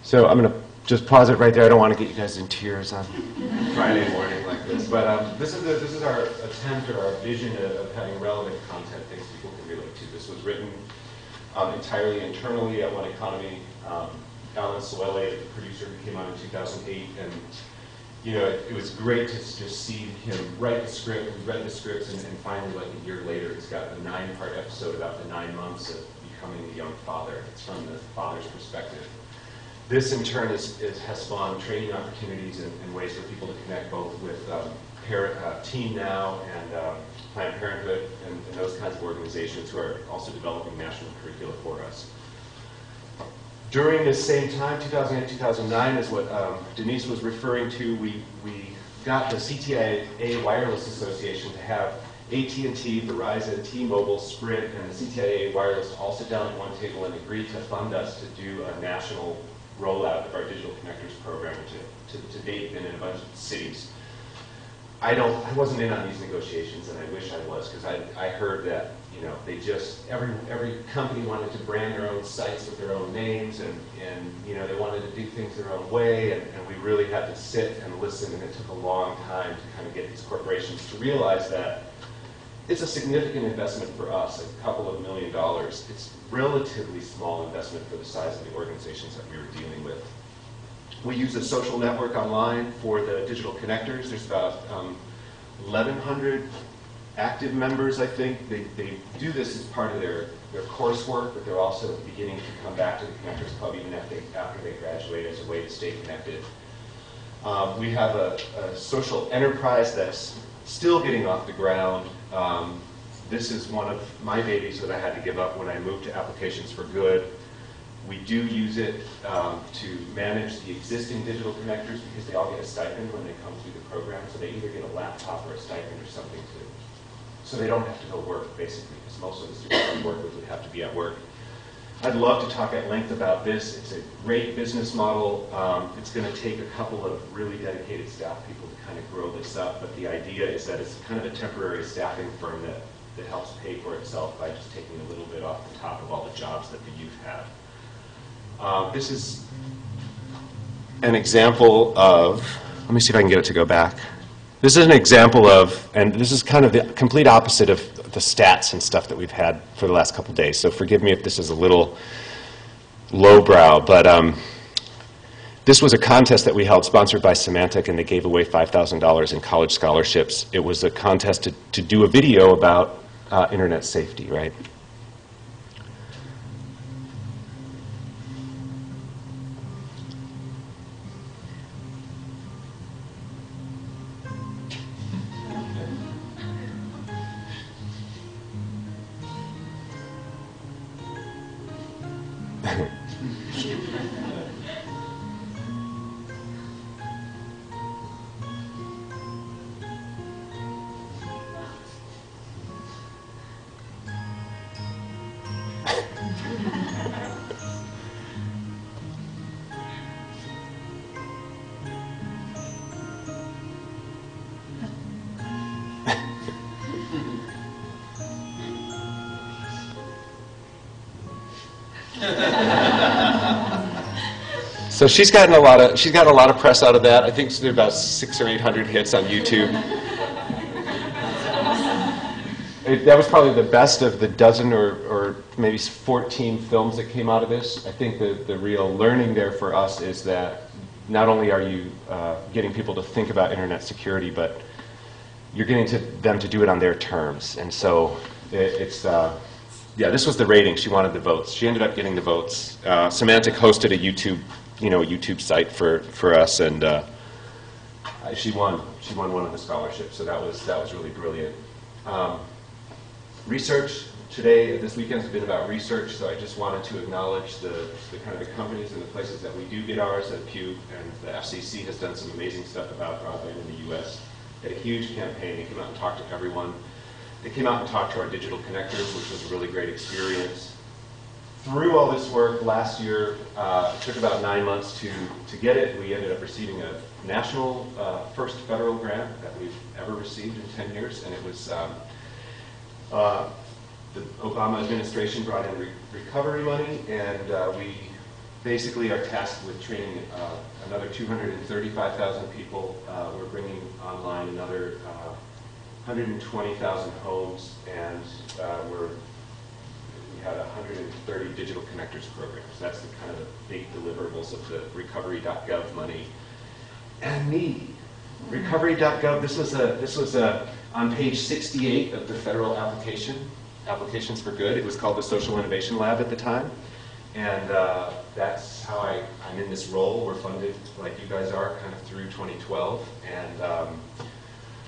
So I'm going to just pause it right there. I don't want to get you guys in tears on Friday morning like this. But this is our attempt or our vision of having relevant content, things people can relate to. This was written entirely internally at One Economy. Alan Soele, the producer who came on in 2008, and you know, it was great to just see him write the script. We read the scripts, and finally, like a year later, it's got a 9-part episode about the 9 months of becoming a young father. It's from the father's perspective. This, in turn, has spawned training opportunities and ways for people to connect both with Team Now and Planned Parenthood and those kinds of organizations who are also developing national curricula for us. During this same time, 2008-2009 is what Denise was referring to. We got the CCI Wireless Association to have AT&T, Verizon, T-Mobile, Sprint, and the CCI Wireless all sit down at one table and agree to fund us to do a national rollout of our Digital Connectors program, which to date been in a bunch of cities. I wasn't in on these negotiations, and I wish I was, because I heard that, you know, they just, every company wanted to brand their own sites with their own names, and you know, they wanted to do things their own way, and we really had to sit and listen, and it took a long time to kind of get these corporations to realize that it's a significant investment for us, a couple of $1 million. It's relatively small investment for the size of the organizations that we were dealing with. We use a social network online for the digital connectors. There's about 1,100 active members, I think. They do this as part of their coursework, but they're also beginning to come back to the Connectors Club even after they graduate as a way to stay connected. We have a social enterprise that's still getting off the ground. This is one of my babies that I had to give up when I moved to Applications for Good. We do use it to manage the existing digital connectors because they all get a stipend when they come through the program. So they either get a laptop or a stipend or something so they don't have to go work, basically, because most of the students I work with would have to be at work. I'd love to talk at length about this. It's a great business model. It's going to take a couple of really dedicated staff people to kind of grow this up, but the idea is that it's kind of a temporary staffing firm that helps pay for itself by just taking a little bit off the top of all the jobs that the youth have. This is an example of, let me see if I can get it to go back. This is an example of, and this is kind of the complete opposite of the stats and stuff that we've had for the last couple days, so forgive me if this is a little lowbrow, but this was a contest that we held sponsored by Symantec, and they gave away $5,000 in college scholarships. It was a contest to do a video about internet safety, right? So she's gotten a lot of press out of that. I think there's about 600 or 800 hits on YouTube. That was probably the best of the dozen or maybe 14 films that came out of this. I think the real learning there for us is that not only are you getting people to think about internet security, but you're getting them to do it on their terms. And so yeah, this was the rating. She wanted the votes. She ended up getting the votes. Symantec hosted a YouTube site for us, and she won one of the scholarships. So that was really brilliant. Research today, this weekend has been about research. So I just wanted to acknowledge the kind of the companies and the places that we do get ours. At Pew and the FCC has done some amazing stuff about broadband in the U.S. They had a huge campaign. They came out and talked to everyone. They came out and talked to our digital connectors, which was a really great experience. Through all this work last year, it took about 9 months to get it. We ended up receiving a national first federal grant that we've ever received in 10 years, and it was the Obama administration brought in recovery money, and we basically are tasked with training another 235,000 people. We're bringing online another 120,000 homes, and we had 130 digital connectors programs. That's the kind of the big deliverables of the recovery.gov money. And me, recovery.gov, this was on page 68 of the federal Applications for Good. It was called the Social Innovation Lab at the time. And that's how I'm in this role. We're funded, like you guys are, kind of through 2012. And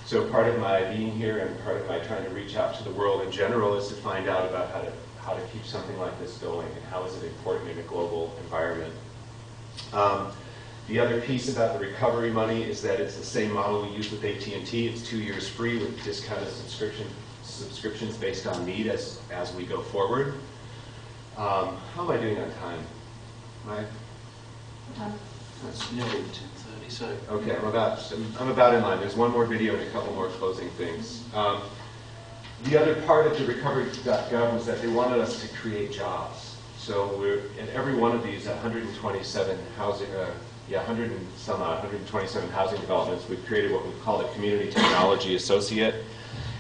so part of my being here and part of my trying to reach out to the world in general is to find out about how to keep something like this going and how is it important in a global environment. The other piece about the recovery money is that it's the same model we use with AT&T. It's 2 years free with discounted subscriptions based on need as we go forward. How am I doing on time? That's nearly 10:30, so... Okay, I'm about in line. There's one more video and a couple more closing things. The other part of the recovery.gov was that they wanted us to create jobs. So we're in every one of these 127 housing, 127 housing developments, we've created what we've called a community technology associate.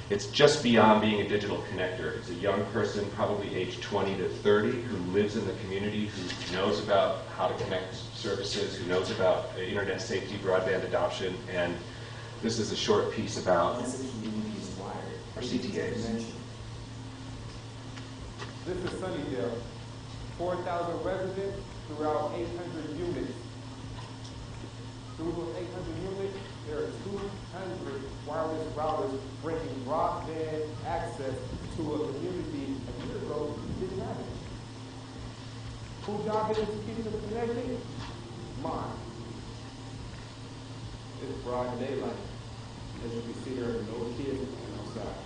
It's just beyond being a digital connector. It's a young person, probably age 20 to 30, who lives in the community, who knows about how to connect services, who knows about internet safety, broadband adoption, and this is a short piece about our CTAs. This is Sunnydale, 4,000 residents throughout 800 units. Through those 800 units, there are 200 wireless routers bringing broadband access to a community a year ago didn't have it. Whose job is it to keep them connected? Mine. It's broad daylight. As you can see, there are no kids playing outside.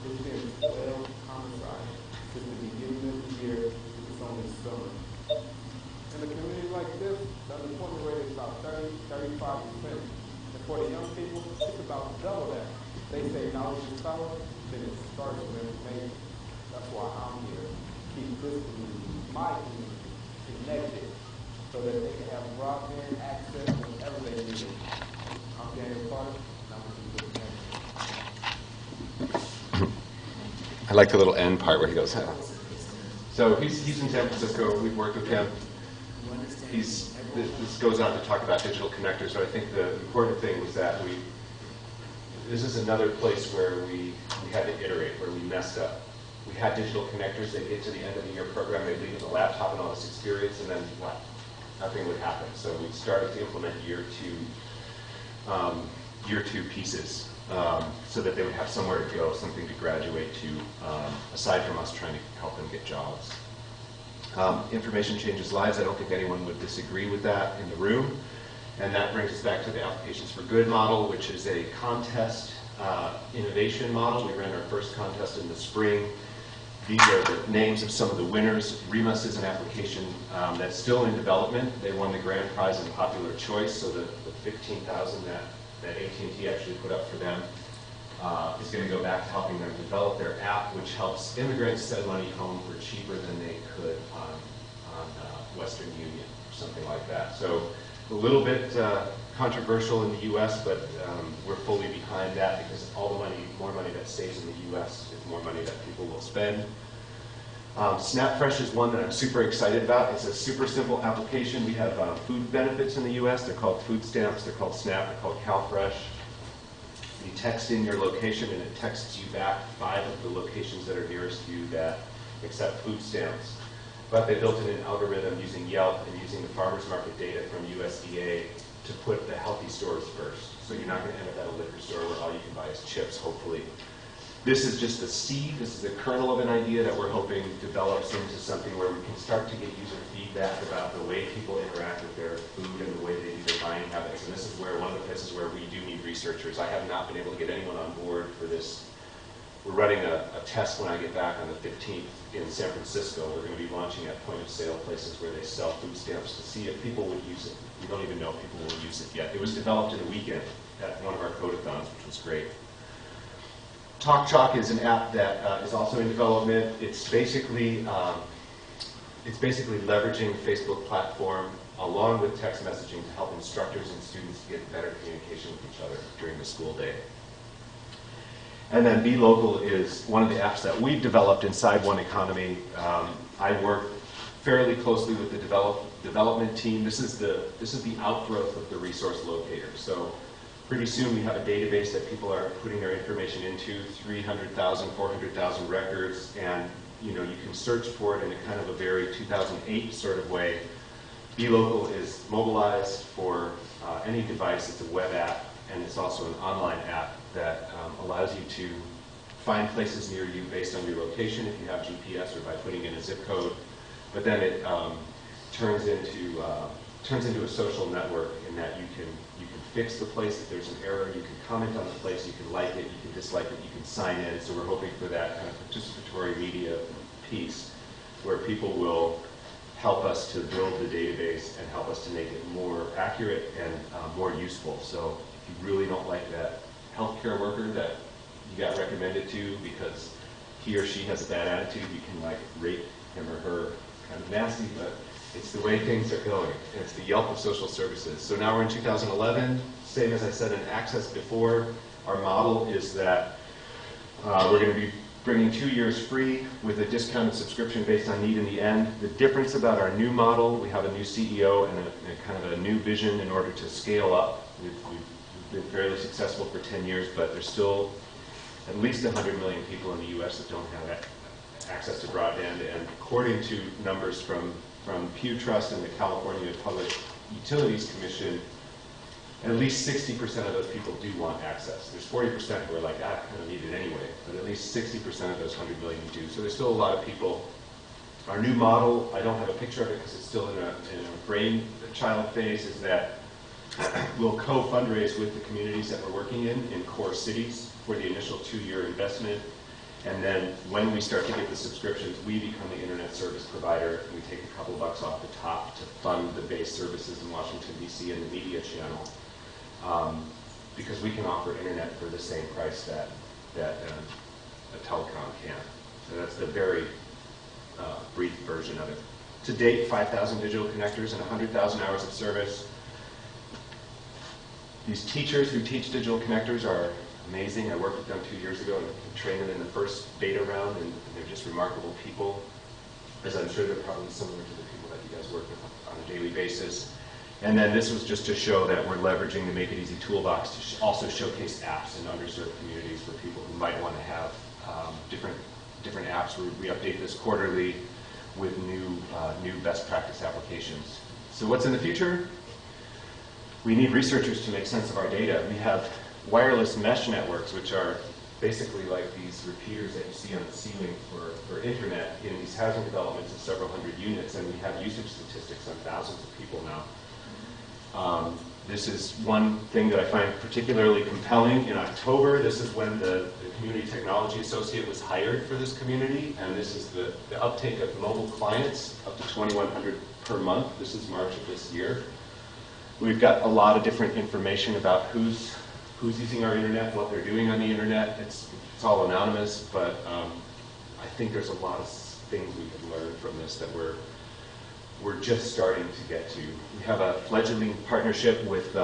It's been 12 homicides since the beginning of the year. It's only summer. In a community like this, the unemployment rate is about 35%. And for the young people, it's about double that. They say knowledge is power, then it starts with information. That's why I'm here. Keep this community, my community, connected so that they can have broadband access whenever they need it. I'm Daniel Carter, and I'm with you. I like the little end part where he goes, So he's in San Francisco. We've worked with him. This goes on to talk about digital connectors, but I think the important thing was that this is another place where we had to iterate, where we messed up. We had digital connectors. They'd get to the end of the year program, they'd leave with a laptop and all this experience, and then what? Nothing would happen. So we started to implement year two pieces. So that they would have somewhere to go, something to graduate to, aside from us trying to help them get jobs. Information changes lives. I don't think anyone would disagree with that in the room. And that brings us back to the Applications for Good model, which is a contest innovation model. We ran our first contest in the spring. These are the names of some of the winners. Remus is an application that's still in development. They won the grand prize in popular choice, so the $15,000 that AT&T actually put up for them is going to go back to helping them develop their app, which helps immigrants send money home for cheaper than they could on Western Union or something like that. So a little bit controversial in the U.S., but we're fully behind that because all the money, more money that stays in the U.S. is more money that people will spend. SnapFresh is one that I'm super excited about. It's a super simple application. We have food benefits in the U.S. They're called food stamps. They're called SNAP. They're called CalFresh. You text in your location, and it texts you back 5 of the locations that are nearest you that accept food stamps. But they built in an algorithm using Yelp and using the farmers market data from USDA to put the healthy stores first. So you're not going to end up at a liquor store where all you can buy is chips, hopefully. This is just a seed. This is the kernel of an idea that we're hoping develops into something where we can start to get user feedback about the way people interact with their food and the way they do their buying habits. And this is where one of the places where we do need researchers. I have not been able to get anyone on board for this. We're running a test when I get back on the 15th in San Francisco. We're going to be launching at point-of-sale places where they sell food stamps to see if people would use it. We don't even know if people will use it yet. It was developed in a weekend at one of our codathons, which was great. TalkChalk is an app that is also in development. It's basically it's basically leveraging Facebook platform along with text messaging to help instructors and students get better communication with each other during the school day. And then Be Local is one of the apps that we've developed inside One Economy. I work fairly closely with the development team. This is the outgrowth of the resource locator. So pretty soon we have a database that people are putting their information into, 300,000, 400,000 records, and you can search for it in a kind of a very 2008 sort of way. Be Local is mobilized for any device. It's a web app, and it's also an online app that allows you to find places near you based on your location if you have GPS or by putting in a zip code. But then it turns into a social network in that you can fix the place if there's an error, you can comment on the place, you can like it, you can dislike it, you can sign in. So we're hoping for that kind of participatory media piece where people will help us to build the database and help us to make it more accurate and more useful. So if you really don't like that healthcare worker that you got recommended to because he or she has a bad attitude, you can like rate him or her. Kind of nasty, but it's the way things are going. It's the Yelp of social services. So now we're in 2011, same as I said in Access before. Our model is that we're going to be bringing 2 years free with a discounted subscription based on need in the end. The difference about our new model, we have a new CEO and a kind of a new vision in order to scale up. We've been fairly successful for 10 years, but there's still at least 100 million people in the US that don't have access to broadband, and according to numbers from Pew Trust and the California Public Utilities Commission, at least 60% of those people do want access. There's 40% who are like, I kind of need it anyway, but at least 60% of those 100 million do. So there's still a lot of people. Our new model, I don't have a picture of it because it's still in a brainchild phase, is that we'll co-fundraise with the communities that we're working in core cities for the initial 2-year investment. And then when we start to get the subscriptions, we become the internet service provider. And we take a couple bucks off the top to fund the base services in Washington, D.C. and the media channel. Because we can offer internet for the same price that a telecom can. So that's the very brief version of it. To date, 5,000 digital connectors and 100,000 hours of service. These teachers who teach digital connectors are amazing. I worked with them 2 years ago and trained them in the first beta round, and they're just remarkable people, as I'm sure they're probably similar to the people that you guys work with on a daily basis. And then this was just to show that we're leveraging the Make It Easy toolbox to also showcase apps in underserved communities for people who might want to have different apps. We update this quarterly with new best practice applications. So what's in the future? We need researchers to make sense of our data. We have wireless mesh networks, which are basically like these repeaters that you see on the ceiling for internet in these housing developments of several hundred units, and we have usage statistics on thousands of people now. This is one thing that I find particularly compelling. In October, this is when the Community Technology Associate was hired for this community, and this is the uptake of mobile clients, up to 2,100 per month. This is March of this year. We've got a lot of different information about who's using our internet, what they're doing on the internet. It's all anonymous, but I think there's a lot of things we can learn from this that we're just starting to get to. We have a fledgling partnership with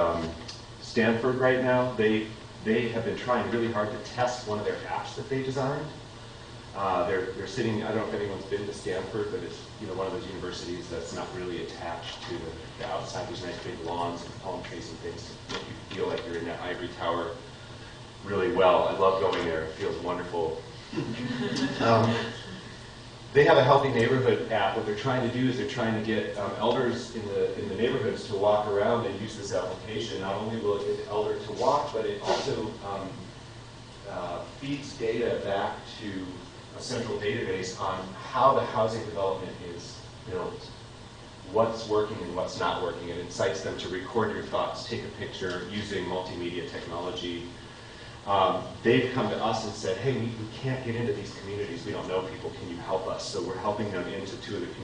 Stanford right now. They have been trying really hard to test one of their apps that they designed. They're sitting, I don't know if anyone's been to Stanford, but it's one of those universities that's not really attached to the outside. There's nice big lawns and palm trees and things to make you feel like you're in that ivory tower really well. I love going there. It feels wonderful. They have a healthy neighborhood app. What they're trying to do is they're trying to get elders in the neighborhoods to walk around and use this application. Not only will it get the elder to walk, but it also feeds data back to a central database on how the housing development is built, what's working and what's not working. It incites them to record your thoughts, take a picture using multimedia technology. They've come to us and said, hey, we can't get into these communities. We don't know people. Can you help us? So we're helping them into 2 of the communities.